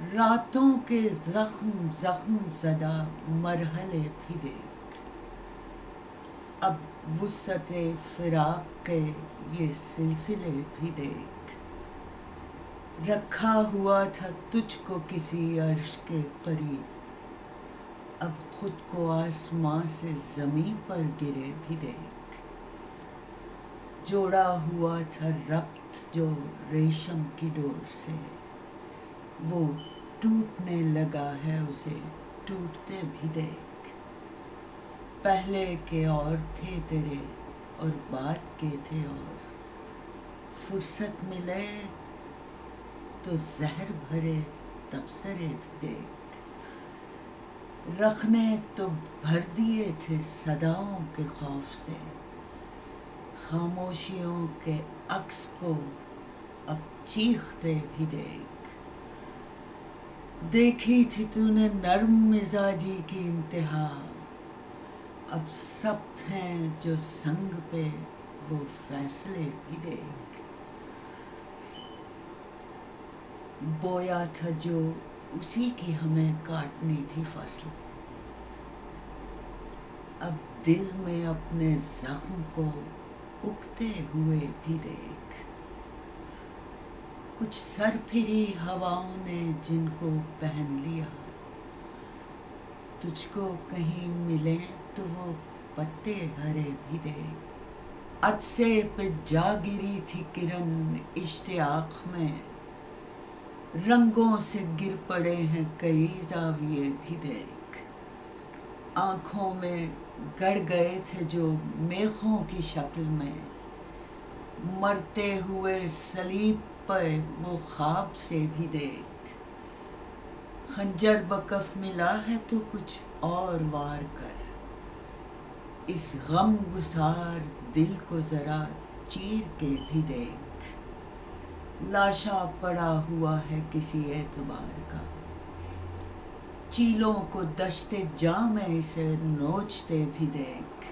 راتوں کے زخم زخم زدہ مرحلے بھی دیکھ، اب وسعت فراق کے یہ سلسلے بھی دیکھ، رکھا ہوا تھا تجھ کو کسی عرش کے قریب، اب خود کو آسماں سے زمین پر گرے بھی دیکھ، جوڑا ہوا تھا ربط جو ریشم کی ڈور سے، وہ ٹوٹنے لگا ہے اسے ٹوٹتے بھی دیکھ، پہلے کے اور تھے تیرے اور بعد کے تھے اور، فرصت ملے تو زہر بھرے تبصرے بھی دیکھ، رخنے تو بھر دیے تھے صداؤں کے خوف سے، خاموشیوں کے عکس کو اب چیختے بھی دیکھ، دیکھی تھی تو نے نرم مزاجی کی انتہا، اب سخت ہیں جو سنگ پہ وہ فیصلے بھی دیکھ، بویا تھا جو اسی کی ہمیں کاٹنی تھی فصل، اب دل میں اپنے زخم کو اگتے ہوئے بھی دیکھ، کچھ سر پھری ہواؤں نے جن کو پہن لیا، تجھ کو کہیں ملیں تو وہ پتے ہرے بھی دیکھ، عطسے پہ جا گری تھی کرن اشتیاق میں، رنگوں سے گر پڑے ہیں کئی زاویے بھی دیکھ، آنکھوں میں گڑ گئے تھے جو میخوں کی شکل میں، مرتے ہوئے صلیب پہ وہ خواب سے بھی دیکھ، خنجر بکف ملا ہے تو کچھ اور وار کر، اس غم گسار دل کو ذرا چیر کے بھی دیکھ، لاشا پڑا ہوا ہے کسی اعتبار کا، چیلوں کو دشت جاں میں اسے نوچتے بھی دیکھ،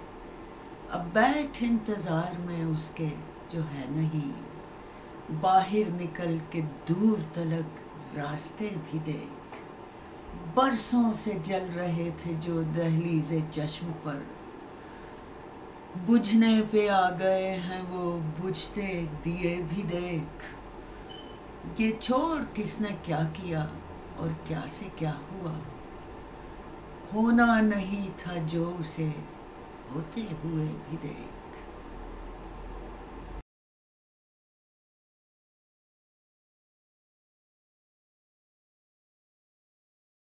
اب بیٹھ انتظار میں اس کے جو ہے نہیں، باہر نکل کے دور تلک راستے بھی دیکھ، برسوں سے جل رہے تھے جو دہلیز چشم پر، بجھنے پہ آ گئے ہیں وہ بجھتے دیے بھی دیکھ، یہ چھوڑ کس نے کیا کیا اور کیا سے کیا ہوا، ہونا نہیں تھا جو اسے ہوتے ہوئے بھی دیکھ۔